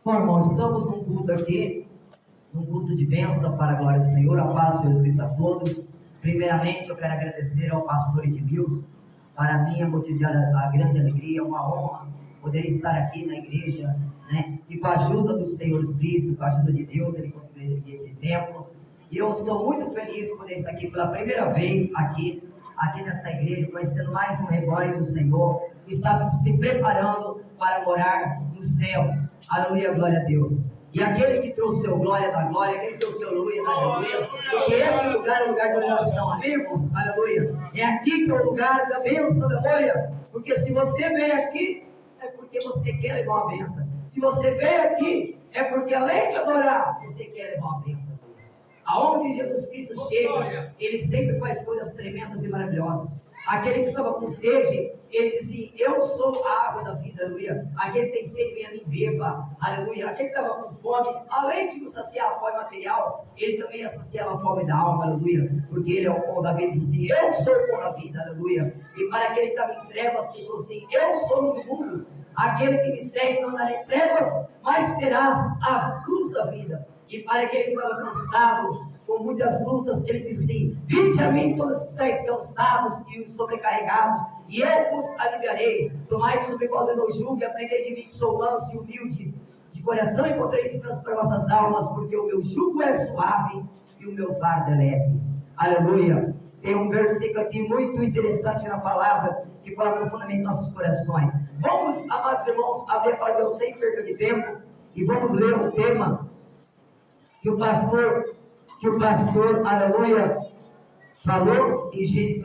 Bom, irmãos, estamos num culto aqui, num culto de bênção para a glória do Senhor, a paz de Jesus Cristo a todos. Primeiramente, eu quero agradecer ao pastor Edmilson. Para mim é motivo de a grande alegria, uma honra poder estar aqui na igreja, né? E com a ajuda do Senhor Cristo, com a ajuda de Deus, ele conseguiu erguer esse templo. E eu estou muito feliz por poder estar aqui pela primeira vez aqui nesta igreja, conhecendo mais um rebanho do Senhor, que está se preparando para morar no céu. Aleluia, glória a Deus. E aquele que trouxe o glória da glória, aquele que trouxe o aleluia da aleluia, porque esse lugar é o lugar de oração, amigos, aleluia. É aqui que é o lugar da bênção, aleluia. Porque se você veio aqui, é porque você quer levar uma bênção. Se você veio aqui, é porque além de adorar, você quer levar uma bênção. Aonde Jesus Cristo chega, ele sempre faz coisas tremendas e maravilhosas. Aquele que estava com sede, ele disse: eu sou a água da vida, aleluia. Aquele que tem sede, venha me beba, aleluia. Aquele que estava com fome, além de saciar a fome material, ele também ia saciar a fome da alma, aleluia. Porque ele é o pão da vida, e disse: eu sou o pão da vida, aleluia. E para aquele que estava em trevas, que falou assim: eu sou do mundo. Aquele que me segue não andará em trevas, mas terás a luz da vida. E para aquele que estava cansado, com muitas lutas, ele diz assim: vinde a mim todos que estáis cansados e sobrecarregados, e eu vos aliviarei. Tomai sobre vós o meu jugo e aprendei de mim, que sou manso e humilde de coração, e encontrei descanso para vossas almas, porque o meu jugo é suave e o meu fardo é leve. Aleluia. Tem um versículo aqui muito interessante na palavra, que fala profundamente em nossos corações. Vamos, amados irmãos, abrir a palavra, eu sem perda de tempo, e vamos ler o tema que o pastor, aleluia, falou em Gênesis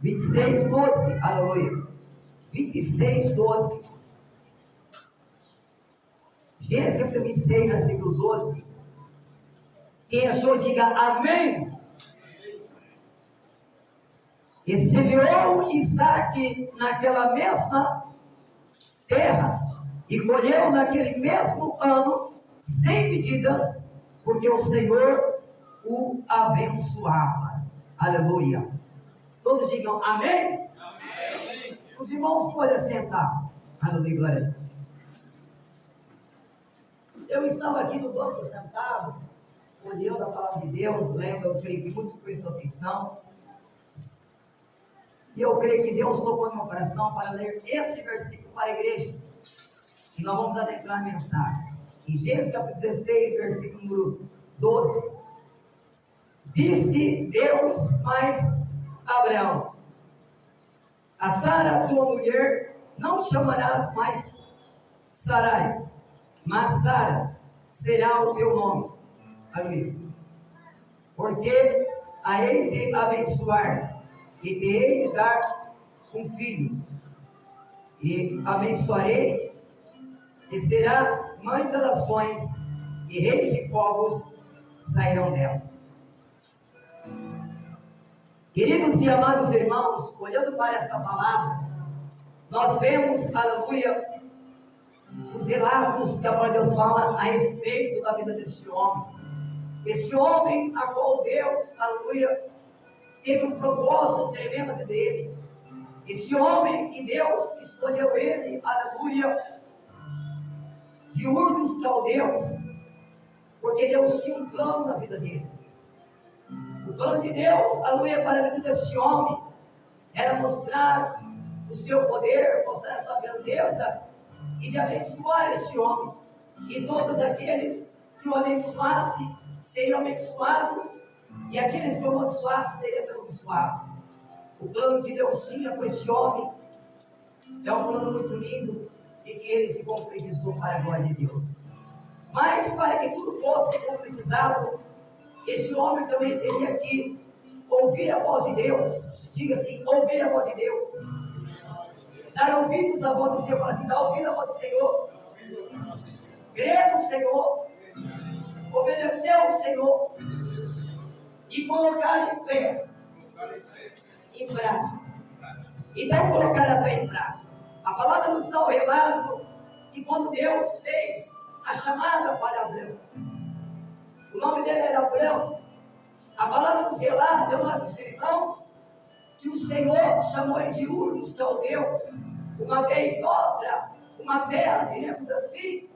26, 12, aleluia, 26, 12, Gênesis 26, versículo 12, quem achou, diga amém. E semeou Isaque naquela mesma terra, e colheu naquele mesmo ano 100 medidas, porque o Senhor o abençoava. Aleluia. Todos digam amém? Amém. Os irmãos podem sentar. Aleluia, glória a Deus. Eu estava aqui no banco sentado, olhando a palavra de Deus, lembro, eu creio que muitos prestou atenção. E eu creio que Deus colocou no meu coração para ler esse versículo para a igreja. E nós vamos adentrar a mensagem. Em Gênesis capítulo 16, versículo número 12. Disse Deus mais a Abraão: a Sara, tua mulher, não chamarás mais Sarai, mas Sara será o teu nome. Aleluia. Porque a ele te abençoar, e te hei de dar um filho, e abençoarei, e será mãe das nações, e reis de povos sairão dela. Queridos e amados irmãos, olhando para esta palavra, nós vemos, aleluia, os relatos que a palavra de Deus fala a respeito da vida deste homem. Este homem a qual Deus, aleluia, teve um propósito tremendo dele. Este homem que Deus escolheu ele, aleluia, de Ur dos Caldeus, porque Deus tinha um plano na vida dele. O plano de Deus, aleluia, para a vida deste homem, era mostrar o seu poder, mostrar a sua grandeza, e de abençoar este homem. E todos aqueles que o abençoassem seriam abençoados, e aqueles que o amaldiçoassem seriam amaldiçoados. O plano que Deus tinha com este homem é um plano muito lindo, e que ele se concretizou para a glória de Deus. Mas para que tudo fosse concretizado, esse homem também teria que ouvir a voz de Deus. Diga assim: ouvir a voz de Deus. Dar ouvidos à voz do Senhor. Fala assim: dar ouvido à voz do Senhor. Crer no Senhor. Obedecer ao Senhor. E colocar em fé em prática. Então, colocar a fé em prática. A palavra nos dá o relato que quando Deus fez a chamada para Abraão, o nome dele era Abraão. A palavra nos relata, amados irmãos, que o Senhor chamou ele de Ur dos Caldeus, uma aldeia idólatra, uma terra, diremos assim,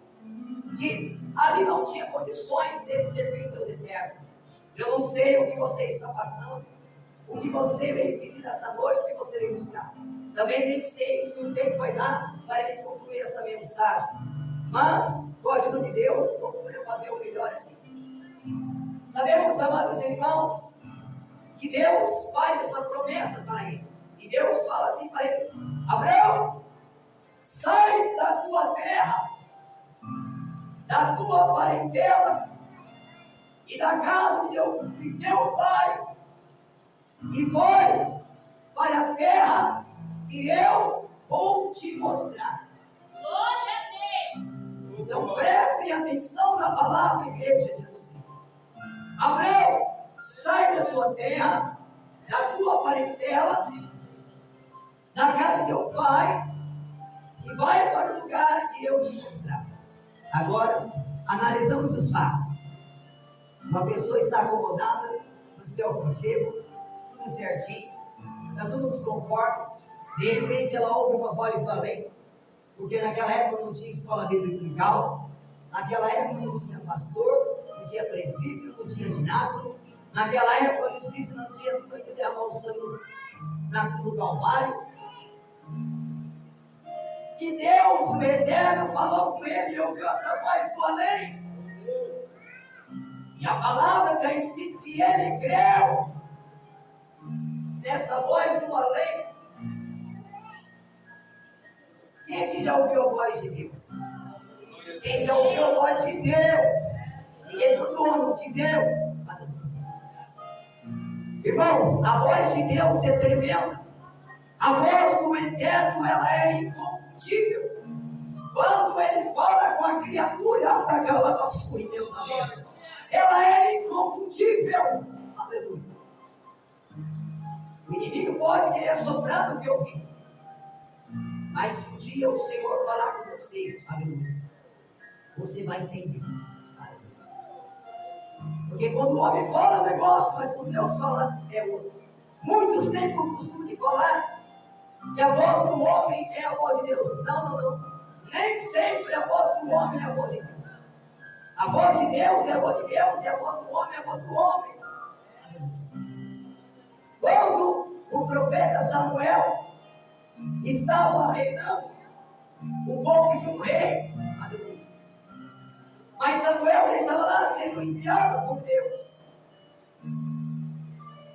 que ali não tinha condições de servir o Deus eterno. Eu não sei o que você está passando, o que você veio pedir nessa noite, o que você veio buscar. Também nem sei se o tempo vai dar para ele concluir essa mensagem. Mas, com a ajuda de Deus, vou poder fazer o melhor aqui. Sabemos, amados irmãos, que Deus faz essa promessa para ele. E Deus fala assim para ele: Abraão, sai da tua terra, da tua parentela e da casa de teu pai, e vai para a terra que eu vou te mostrar. Glória a Deus. Então prestem atenção na palavra, igreja de Jesus Cristo. Abraão, sai da tua terra, da tua parentela, da casa de teu pai, e vai para o lugar que eu te mostrar. Agora, analisamos os fatos. Uma pessoa está acomodada no seu aconchego, tudo certinho, está tudo nos conforme. De repente ela ouve uma voz do além, porque naquela época não tinha escola bíblica legal, naquela época não tinha pastor, não tinha presbítero, não tinha diácono, naquela época Jesus Cristo não tinha que derramar o sangue na cruz do Calvário. E Deus, o Eterno, falou com ele e ouviu essa voz do além. E a palavra está escrito que ele creu nessa voz do além. Quem aqui já ouviu a voz de Deus? Quem já ouviu a voz de Deus? Quem é do dono de Deus? Irmãos, a voz de Deus é tremenda. A voz do Eterno, ela é inconfundível. Quando ele fala com a criatura daquela da escuridão da terra, ela é inconfundível. Aleluia. O inimigo pode querer soprar no teu ouvido, mas se um dia o Senhor falar com você, aleluia, você vai entender. Aleluia. Porque quando o homem fala um negócio, mas quando Deus fala é outro. Muitos têm por costume de falar que a voz do homem é a voz de Deus. Não. Nem sempre a voz do homem é a voz de Deus. A voz de Deus é a voz de Deus, e a voz do homem é a voz do homem. Quando o profeta Samuel estava reinando, o povo de um rei, mas Samuel estava lá sendo enviado por Deus.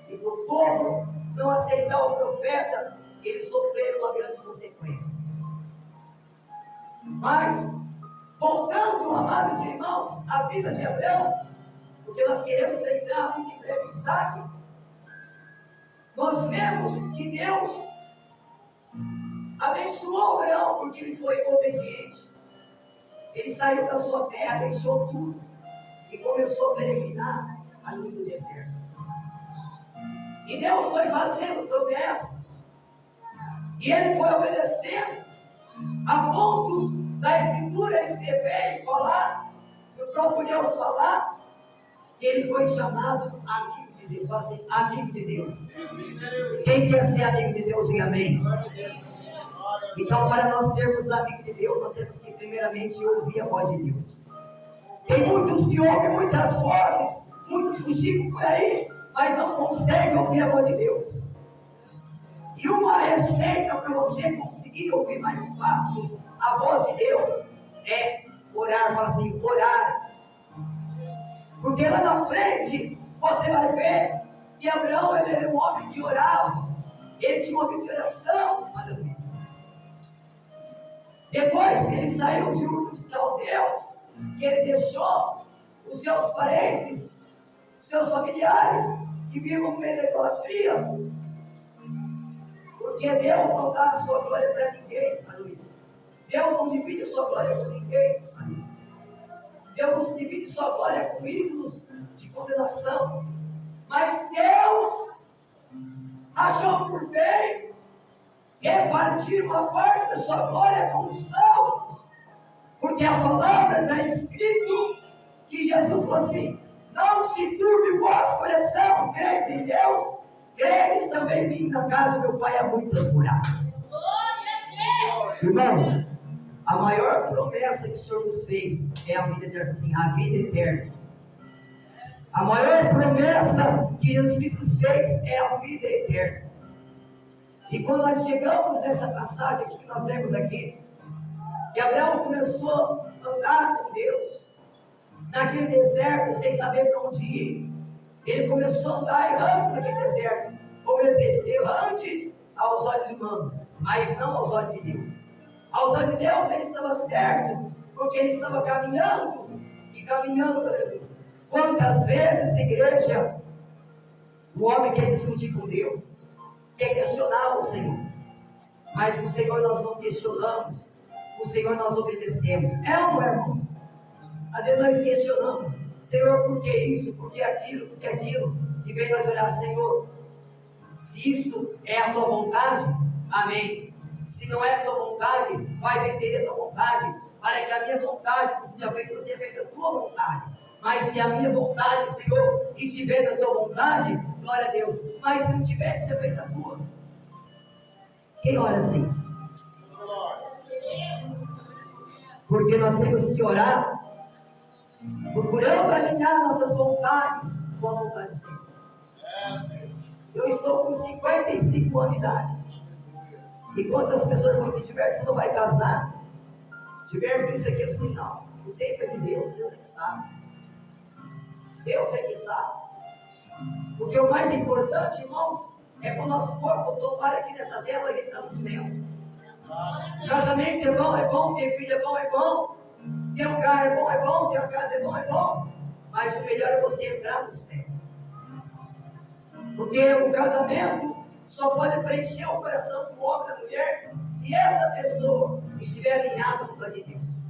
E por o povo não aceitar o profeta, eles sofreram uma grande consequência. Mas, voltando, amados irmãos, à vida de Abraão, porque nós queremos entrar muito em breve em Isaac, nós vemos que Deus abençoou Abraão porque ele foi obediente. Ele saiu da sua terra, deixou tudo e começou a peregrinar ali no deserto. E Deus foi fazendo promessa, e ele foi obedecendo, a ponto da Escritura escrever e falar, e o próprio Deus falar, que ele foi chamado amigo de Deus. Fala assim, amigo de Deus. Quem quer ser amigo de Deus, diga amém. Então, para nós sermos amigos de Deus, nós temos que primeiramente ouvir a voz de Deus. Tem muitos que ouvem muitas vozes, muitos fuxicam por aí, mas não conseguem ouvir a voz de Deus. E uma receita para você conseguir ouvir mais fácil a voz de Deus é orar, fala assim, orar. Porque lá na frente você vai ver que Abraão ele era um homem que orava, ele tinha uma vida de oração. Depois que ele saiu de Ur dos Caldeus, que ele deixou os seus parentes, os seus familiares que vivam no meio da idolatria, porque Deus não dá a sua glória para ninguém, aleluia. Deus não divide sua glória com ninguém, aleluia. Deus não divide sua glória com ídolos de condenação, mas Deus achou por bem repartir uma parte da sua glória com os salvos, porque a palavra está escrito que Jesus falou assim: não se turbe o vosso coração, credes em Deus, credes também em mim, na casa do meu pai há muitas moradas. Irmãos, a maior promessa que o Senhor nos fez é a vida eterna. Sim, a vida eterna. A maior promessa que Jesus Cristo nos fez é a vida eterna. E quando nós chegamos nessa passagem que nós temos aqui, que Abraão começou a andar com Deus, naquele deserto, sem saber para onde ir, ele começou a andar errante naquele deserto, como eu disse, errante aos olhos humanos, mas não aos olhos de Deus. Aos olhos de Deus ele estava certo, porque ele estava caminhando e caminhando. Quantas vezes, igreja, o homem quer discutir com Deus, quer questionar o Senhor, mas o Senhor nós não questionamos, o Senhor nós obedecemos. É ou não é, irmãos? Às vezes nós questionamos, Senhor, por que isso, por que aquilo, por que aquilo? De vez nós olhar, Senhor, se isto é a tua vontade, amém. Se não é a tua vontade, faz eu entender a tua vontade, para que a minha vontade seja feita a tua vontade. Mas se a minha vontade, Senhor, estiver na tua vontade, glória a Deus. Mas se não tiver que ser feita a tua, quem ora assim? Porque nós temos que orar procurando alinhar nossas vontades com a vontade do Senhor. Eu estou com 55 anos de idade. E quantas pessoas vão me tiver, você não vai casar? Tiver isso aqui assim, não. O tempo é de Deus, Deus é que sabe. Deus é que sabe. Porque o mais importante, irmãos, é que o nosso corpo tomar aqui nessa terra e entrar no céu. Casamento é bom, ter filho é bom, ter um carro é bom, ter uma casa é bom, mas o melhor é você entrar no céu. Porque o casamento só pode preencher o coração do homem e da mulher se esta pessoa estiver alinhada com a vontade de Deus.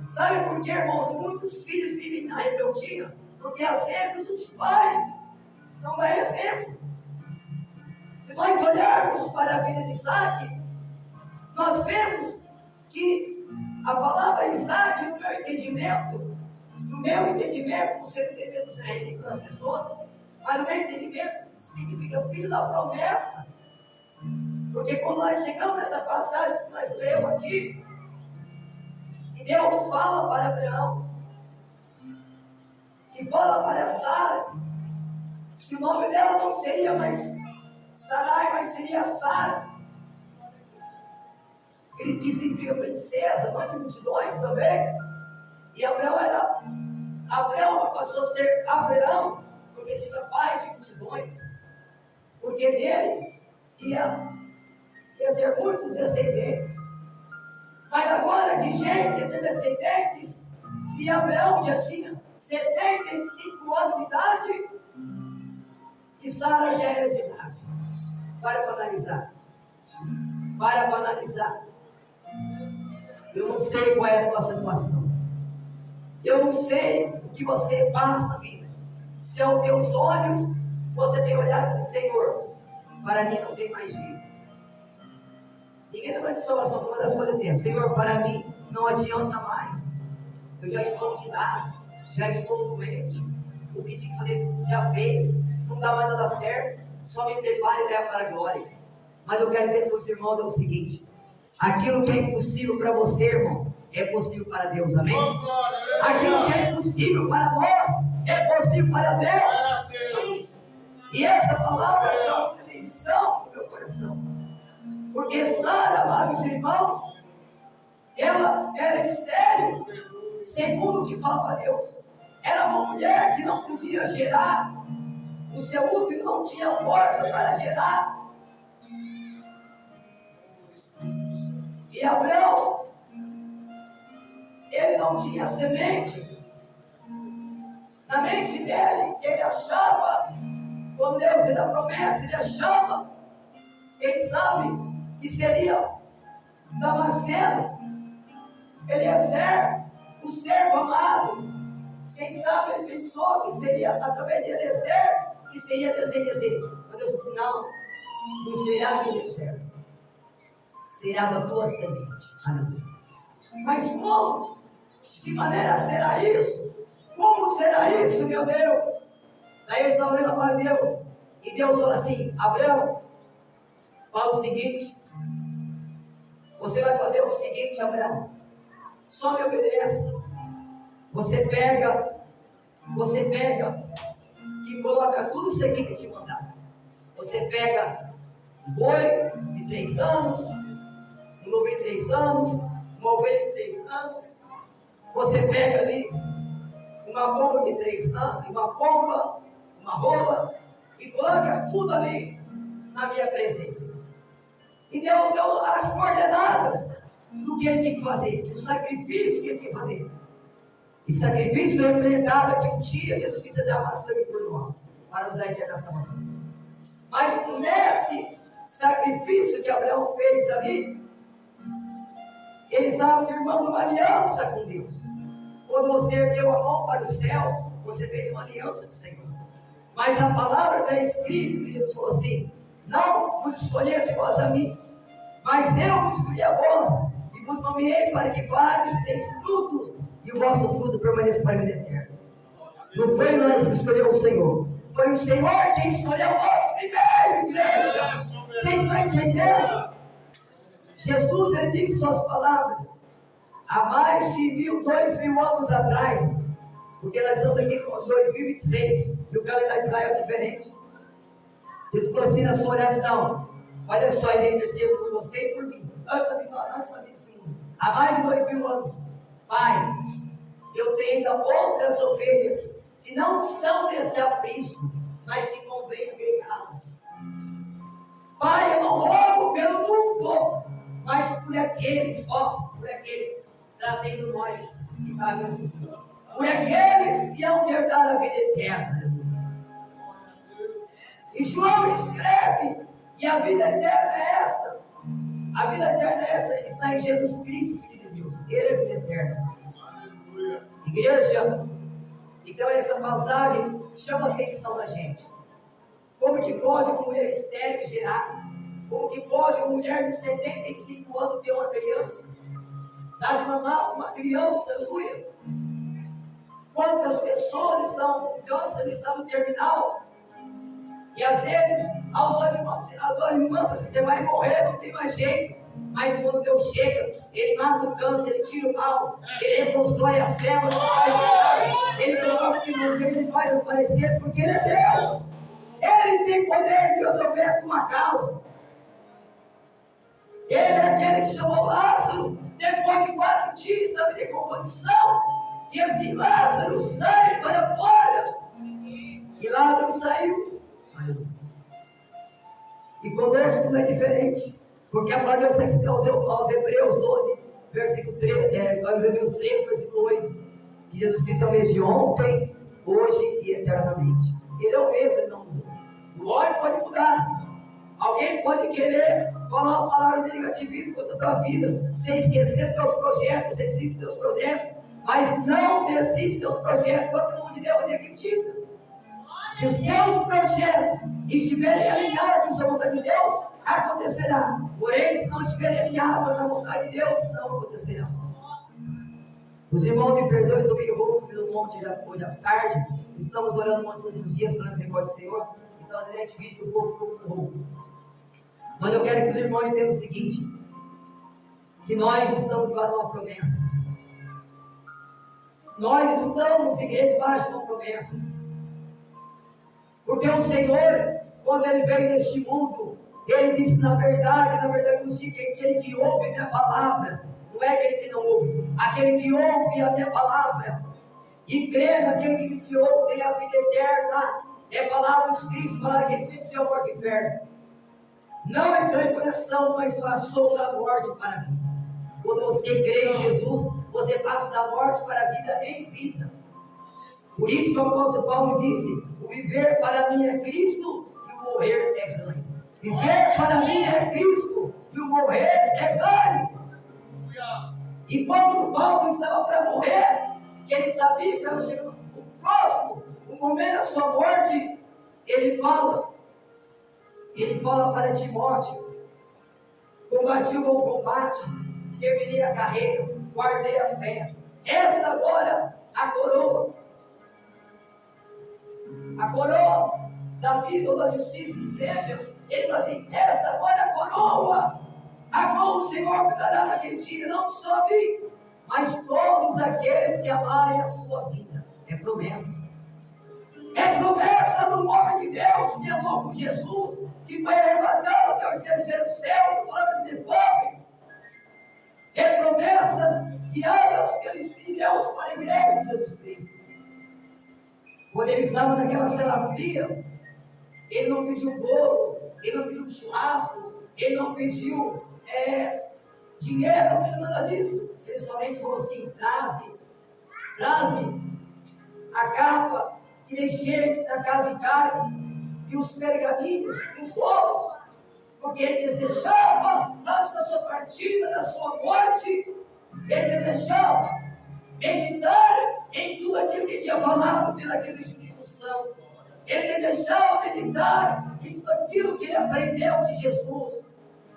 Sabe por que, irmãos, muitos filhos vivem na rebeldia? Porque às vezes os pais não dão exemplo. Se nós olharmos para a vida de Isaac, nós vemos que a palavra Isaac, no meu entendimento, não sei o entendimento se é ridículo das pessoas, mas no meu entendimento significa filho da promessa. Porque quando nós chegamos nessa passagem que nós lemos aqui, que Deus fala para Abraão e fala para Sara que o nome dela não seria mais Sarai, mas seria Sara, que significa princesa, mãe de multidões também. E Abraão passou a ser Abraão, porque significa pai de multidões, porque dele ia ter muitos descendentes. Mas agora, de gente de descendentes, se Abraão já tinha 75 anos de idade e Sara já era de idade. Para analisar. Eu não sei qual é a tua situação. Eu não sei o que você passa na vida. Se aos teus olhos você tem olhado e diz, Senhor, para mim não tem mais jeito. Ninguém está falando de salvação, uma das coisas tem. Senhor, para mim não adianta mais. Eu já estou de idade, já estou doente. O que tinha que fazer já fez, não dá mais nada certo. Só me prepare e leva para a glória. Mas eu quero dizer para os irmãos é o seguinte: aquilo que é impossível para você, irmão, é possível para Deus, amém? Aquilo que é impossível para nós, é possível para Deus. E essa palavra chama a atenção do meu coração. Porque Sara, amados irmãos, ela era estéril, segundo o que fala para Deus. Era uma mulher que não podia gerar, o seu útero não tinha força para gerar. E Abraão, ele não tinha semente. Na mente dele, ele achava, quando Deus lhe dá promessa, ele achava, quem sabe, que seria Damasceno, Eliezer, o servo amado. Quem sabe ele pensou que seria através de Eliezer que seria descendente. Mas Deus disse: não será de Eliezer, será da tua semente. Aleluia. Mas como? De que maneira será isso? Como será isso, meu Deus? Daí eu estava lendo a palavra de Deus, e Deus falou assim: Abraão, fala o seguinte: Você vai fazer o seguinte, Abraão. Só me obedece. Você pega e coloca tudo isso aqui que eu te mandar. Você pega um boi de 3 anos, um novilho de 3 anos, uma ovelha de 3 anos. Você pega ali uma pomba de 3 anos, uma rola, e coloca tudo ali na minha presença. E Deus deu as coordenadas do que ele tinha que fazer, do sacrifício que ele tinha que fazer. E sacrifício representava que um dia Jesus precisa derramar sangue por nós, para nos dar a ideia da salvação. Mas nesse sacrifício que Abraão fez ali, ele estava firmando uma aliança com Deus. Quando você ergueu a mão para o céu, você fez uma aliança com o Senhor. Mas a palavra está escrita que Jesus falou assim: não vos escolheste vós a mim, mas eu vos escolhi a vós, e vos nomeei para que vades e deis fruto, e o vosso fruto permaneça para a vida eterna. Não foi nós que escolheu o Senhor, foi o Senhor quem escolheu nós primeiro, igreja. Vocês estão entendendo? Jesus, ele disse suas palavras há mais de 2.000 anos atrás, porque nós estamos aqui com 2026 e o calendário de Israel é diferente. Jesus falou assim na sua oração: olha só, ele intercedeu por você e por mim, há mais de 2.000 anos. Pai, eu tenho ainda outras ovelhas que não são desse aprisco, mas que convém agregá-las. Pai, eu não rogo pelo mundo, mas por aqueles trazendo nós e pagando, por aqueles que hão de herdar a vida eterna. E João escreve, e a vida eterna é esta. A vida eterna é essa, está em Jesus Cristo, Filho de Deus. Ele é a vida eterna. Igreja, então essa passagem chama a atenção da gente. Como que pode uma mulher estéril gerar? Como que pode uma mulher de 75 anos ter uma criança? Dar de mamar uma criança, aleluia. Quantas pessoas estão com câncer no estado terminal? E às vezes, aos olhos humanos, você vai morrer, não tem mais jeito. Mas quando Deus chega, Ele mata o câncer, Ele tira o mal, Ele reconstrói a célula, Ele coloca que não Ele faz aparecer, porque Ele é Deus. Ele tem poder de resolver a tua causa. Ele é aquele que chamou Lázaro, depois de 4 dias estava em decomposição, e ele disse: Lázaro, sai para fora. E Lázaro saiu. E conosco não é diferente, porque a palavra de Deus está escrita aos Hebreus 12, versículo 3, aos Hebreus 13, versículo 8, que Jesus Cristo é o mesmo de ontem, hoje e eternamente. Ele é o mesmo, ele não mudou. O homem pode mudar. Alguém pode querer falar uma palavra de negativismo contra a tua vida, você esquecer dos teus projetos, você desiste dos teus projetos, mas não desiste dos teus projetos, todo mundo de Deus e acredita. Se os teus projetos estiverem alinhados com a vontade de Deus, acontecerá. Porém, se não estiverem alinhados com a vontade de Deus, não acontecerá. Os irmãos de perdão e domingo roubo no monte hoje à tarde, estamos orando todos os dias pela misericórdia do Senhor, então às vezes a gente vive que o povo ficou com roubo. Mas eu quero que os irmãos entendam o seguinte: que nós estamos para uma promessa. Nós estamos, igreja, debaixo de uma promessa. Porque o Senhor, quando Ele veio neste mundo, Ele disse na verdade, eu digo que aquele que ouve a minha palavra, não é aquele que não ouve, aquele que ouve a minha palavra e crê naquele que me enviou tem a vida eterna. É palavra de Cristo, palavra que venceu a morte e inferno. Não entrou em condenação, mas passou da morte para a vida. Quando você crê em Jesus, você passa da morte para a vida em vida. Por isso que o apóstolo Paulo disse: o viver para mim é Cristo e o morrer é ganho. Viver para mim é Cristo e o morrer é ganho. E quando Paulo estava para morrer, que ele sabia que estava chegando o próximo, o momento da sua morte, ele fala para Timóteo: combati o bom combate, terminei a carreira, guardei a fé. Esta agora a coroa da vida ou da justiça que seja. Ele fala assim: esta agora a coroa a qual o Senhor cuidará naquele dia, não só a mim, mas todos aqueles que amarem a sua vida. É promessa. É promessa do homem de Deus que andou com Jesus, que foi arrebatado até o terceiro céu, com palavras inefáveis. É promessas guiadas pelo Espírito de Deus para a igreja de Jesus Cristo. Quando ele estava naquela cela fria, ele não pediu bolo, ele não pediu churrasco, ele não pediu dinheiro, não pediu nada disso. Ele somente falou assim: traze a capa que deixei na casa de carne, e os pergaminhos e os bolos, porque ele desejava, antes da sua partida, da sua morte, ele desejava meditar em tudo aquilo que tinha falado pelo Espírito Santo. Ele desejava meditar em tudo aquilo que ele aprendeu de Jesus.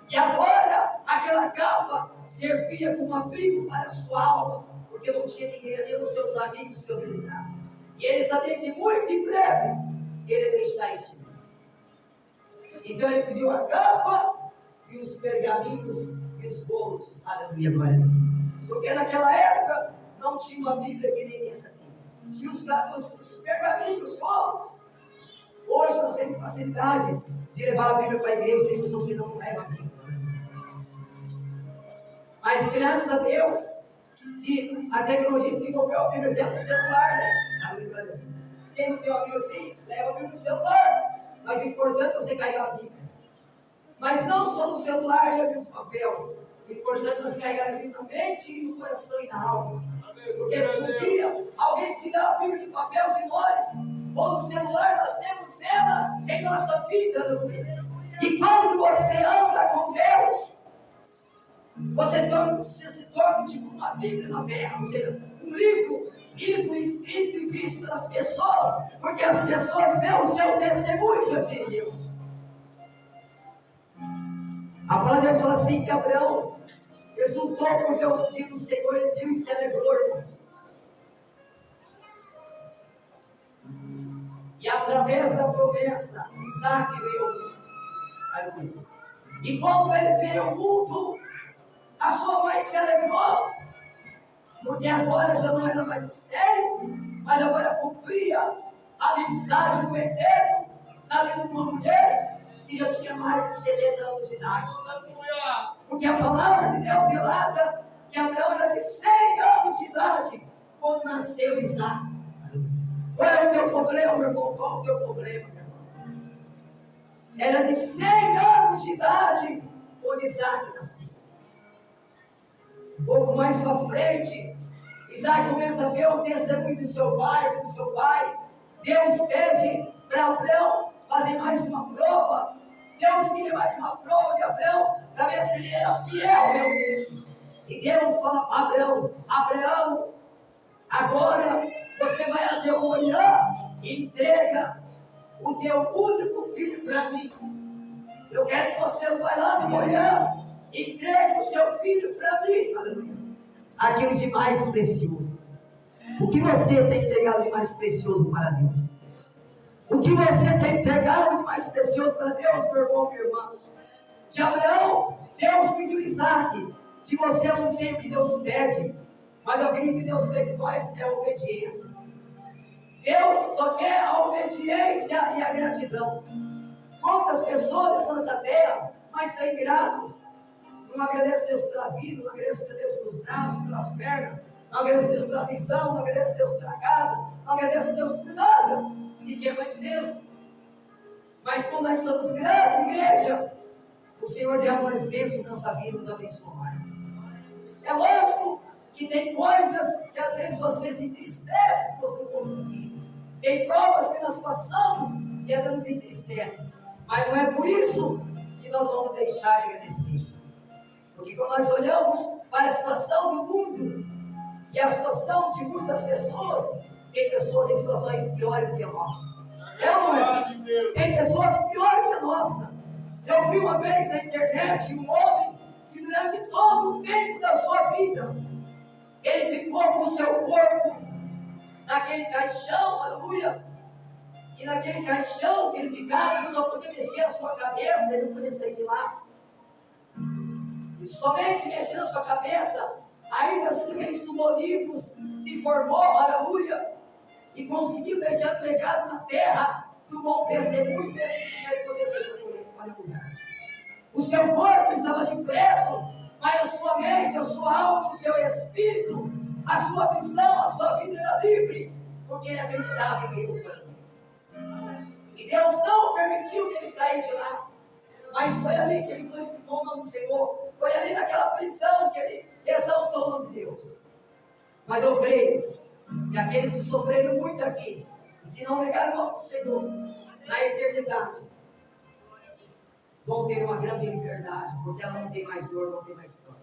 E agora, aquela capa servia como abrigo para a sua alma, porque não tinha ninguém ali dos seus amigos que o visitavam. E ele sabia que muito em breve ele ia deixar esse mundo. Então ele pediu a capa e os pergaminhos e os bolos. Aleluia, glória a Deus. Porque naquela época não tinha uma Bíblia que nem essa aqui. Tinha os pergaminhos, os bolos. Hoje nós temos facilidade de levar a Bíblia para a igreja, tem pessoas que não levam a Bíblia. Mas graças a Deus que a tecnologia desenvolveu a Bíblia até no celular, né? Quem não tem a Bíblia assim, leva a Bíblia no celular. Mas o importante é você carregar a Bíblia. Mas não só no celular e a Bíblia no papel. O importante é você carregar a Bíblia na mente, no coração e na alma. Porque se um dia alguém tirar a Bíblia de papel de nós, ou no celular, nós temos ela em nossa vida. E quando você anda com Deus, você se torna tipo uma Bíblia na terra, ou seja, um livro lido, escrito e visto pelas pessoas, porque as pessoas veem o seu testemunho diante de Deus. A palavra de Deus fala assim que Abraão exultou porque o dia do Senhor ele viu e se alegrou, irmãos. E através da promessa, Isaac veio. Aleluia. E quando ele veio ao mundo, a sua mãe se alegrou, porque agora já não era mais estéril, mas agora cumpria a mensagem do Eterno na vida de uma mulher que já tinha mais de 70 anos de idade. Porque a palavra de Deus relata que Abraão era de 100 anos de idade quando nasceu Isaac. Qual é o teu problema, meu irmão? Qual é o teu problema, meu irmão? Era de 100 anos de idade quando Isaac nasceu. Um pouco mais para frente, Isaac começa a ver o testemunho do seu pai, Deus pede para Abraão fazer mais uma prova. Deus queria mais uma prova de Abraão, para ver se ele era fiel realmente. E Deus fala para Abraão, agora você vai até o Moriá e entrega o teu único filho para mim. Eu quero que você vá lá no Moriá e entregue o seu filho para mim. Aleluia. Aquilo de mais precioso. O que você tem entregado de mais precioso para Deus? O que você tem entregado de mais precioso para Deus, meu irmão, minha irmã? De Abraão, Deus pediu Isaac. De você eu não sei o que Deus pede, mas eu acredito que Deus pede de nós é a obediência. Deus só quer a obediência e a gratidão. Quantas pessoas estão nessa terra, mas são ingratas? Não agradece a Deus pela vida, não agradece a Deus pelos braços, pelas pernas, não agradece a Deus pela visão, não agradece a Deus pela casa, não agradece a Deus por nada. E quer mais bênção. Mas quando nós estamos gratos, igreja, o Senhor derrama mais bênçãos na nossa vida, nos abençoa mais. É lógico que tem coisas que às vezes você se entristece por você não conseguir. Tem provas que nós passamos e às vezes nos entristecem. Mas não é por isso que nós vamos deixar de agradecer. Porque quando nós olhamos para a situação do mundo e a situação de muitas pessoas, tem pessoas em situações piores do que a nossa. Tem pessoas piores que a nossa. Eu vi uma vez na internet um homem que durante todo o tempo da sua vida ele ficou com o seu corpo naquele caixão, aleluia. E naquele caixão que ele ficava, ele só podia mexer a sua cabeça, ele não podia sair de lá. E somente mexendo a sua cabeça, ainda assim ele estudou livros, se formou, aleluia, e conseguiu deixar um legado na terra do bom testemunho desse testemunho. Aleluia. O seu corpo estava de preço, mas a sua mente, a sua alma, o seu espírito, a sua visão, a sua vida era livre, porque ele acreditava em Deus. E Deus não permitiu que ele saísse de lá, mas foi ali que ele glorificou o nome do Senhor, foi ali naquela prisão que ele exaltou o nome de Deus. Mas eu creio que aqueles que sofreram muito aqui, que não negaram o nome do Senhor, na eternidade, vão ter uma grande liberdade, porque ela não tem mais dor, não tem mais dor.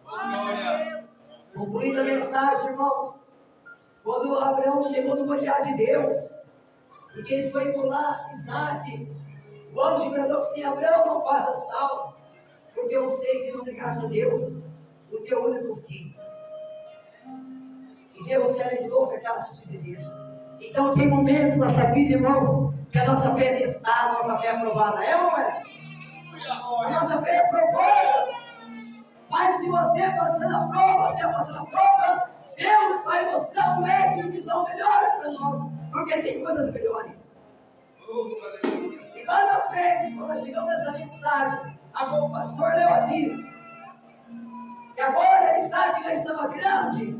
Concluindo a mensagem, irmãos, quando Abraão chegou no olhar de Deus, porque ele foi imolar Isaac, o anjo bradou assim: Abraão, não faças tal, porque eu sei que não negaste a Deus o teu único filho. E Deus se alegrou com aquela atitude dele. Então tem momentos na nossa vida, irmãos, que a nossa fé é testada, a nossa fé é aprovada. É ou não é? A nossa fé é aprovada. Mas se você passar na prova, você passar na prova, Deus vai mostrar um leque de visão melhor para nós, porque tem coisas melhores. E lá na frente, quando nós chegamos nessa mensagem, agora o pastor leu aqui, que agora Isaac já estava grande,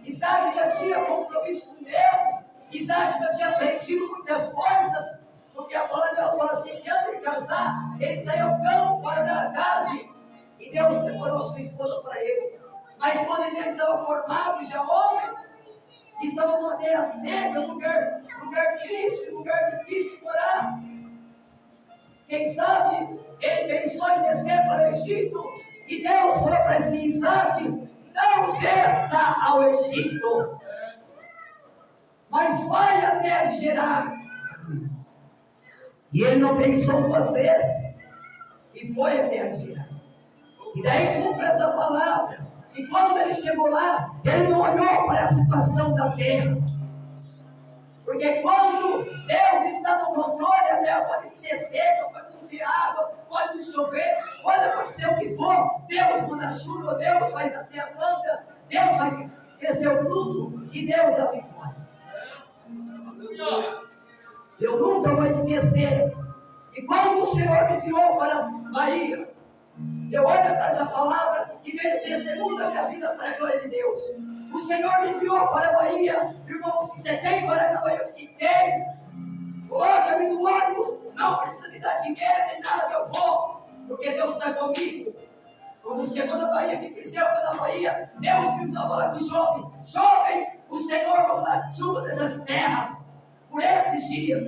Isaac já tinha compromisso com Deus, Isaac já tinha aprendido muitas coisas, porque a palavra de Deus fala assim, que antes de casar, ele saiu ao campo para dar carne, e Deus preparou sua esposa para ele. Mas quando ele já estava formado, já homem, estava numa terra seca, lugar triste, lugar difícil de morar. Quem sabe, ele pensou em descer para o Egito, e Deus falou para esse Isaac: não desça ao Egito, mas vai até de Gerar. E ele não pensou duas vezes, e foi até a Gerar. E daí cumpre essa palavra. E quando ele chegou lá, ele não olhou para a situação da terra. Porque quando Deus está no controle, a terra pode ser seca, pode não ter água, pode não chover, pode acontecer o que for. Deus manda chuva, Deus faz nascer a planta, Deus vai crescer o fruto e Deus dá vitória. Eu nunca vou esquecer que quando o Senhor me enviou para a Bahia, eu olho para essa palavra e vejo o testemunho da minha vida para a glória de Deus. O Senhor me enviou para a Bahia. Irmão, se você tem para a Bahia, eu disse: tem. Coloca-me no ônibus, não precisa me dar dinheiro nem nada, eu vou, porque Deus está comigo. Quando chegou na Bahia, que pisou pela Bahia, Deus me precisou falar com o jovem: jovem, o Senhor vai dar chuva dessas terras por esses dias.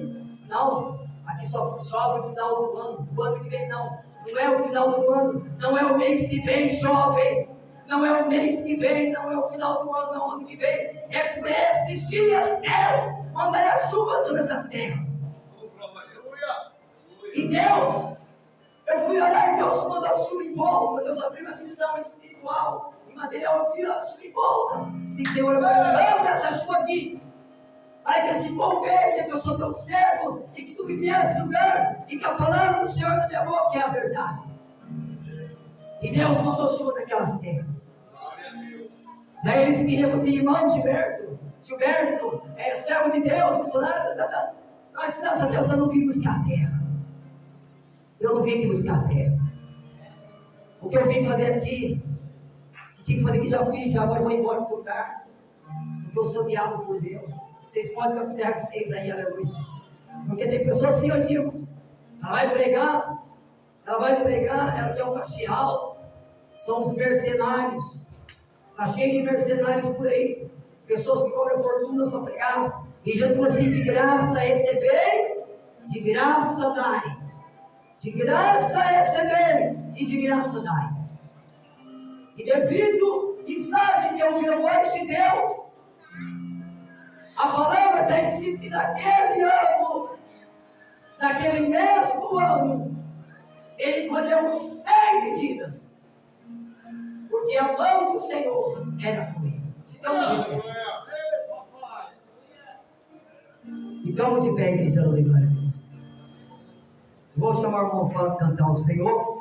Não, aqui só chove no final do ano, o ano que vem não. Não é o final do ano, não é o mês que vem, jovem. Não é o mês que vem, não é o final do ano, não é o ano que vem. É por esses dias, Deus mandará chuva sobre essas terras. E Deus, eu fui orar e Deus mandou a chuva em volta. Deus abriu uma missão espiritual e material, eu vi a chuva em volta. Sim, Senhor, eu mando essa chuva aqui, para que esse povo veja que eu sou teu servo e que tu me viesse lugar e que a palavra do Senhor na minha boca é a verdade. E Deus mandou chuva daquelas terras. Daí eles queriam assim: irmão Gilberto, é servo de Deus, missionário, mas nessa Deus eu não vim buscar a terra. Eu não vim aqui buscar a terra. O que eu vim fazer aqui, tinha que fazer que já fiz, já agora eu vou embora do lugar, porque eu sou guiado por Deus. Vocês podem ir para a terra de vocês aí, aleluia. Porque tem pessoas assim, eu digo, ela vai pregar, ela quer um cachê alto, são os mercenários, está cheio de mercenários por aí, pessoas que cobram fortunas para pregar, e Jesus falou assim: de graça receber, de graça dai, de graça receber e de graça dai. E devido Isaac ter ouvido a voz de Deus, a palavra está escrita que naquele mesmo ano, ele colheu 100 medidas, porque a mão do Senhor era com ele. Ficamos de pé, igreja, glória a Deus. Vou chamar o irmão para cantar ao Senhor.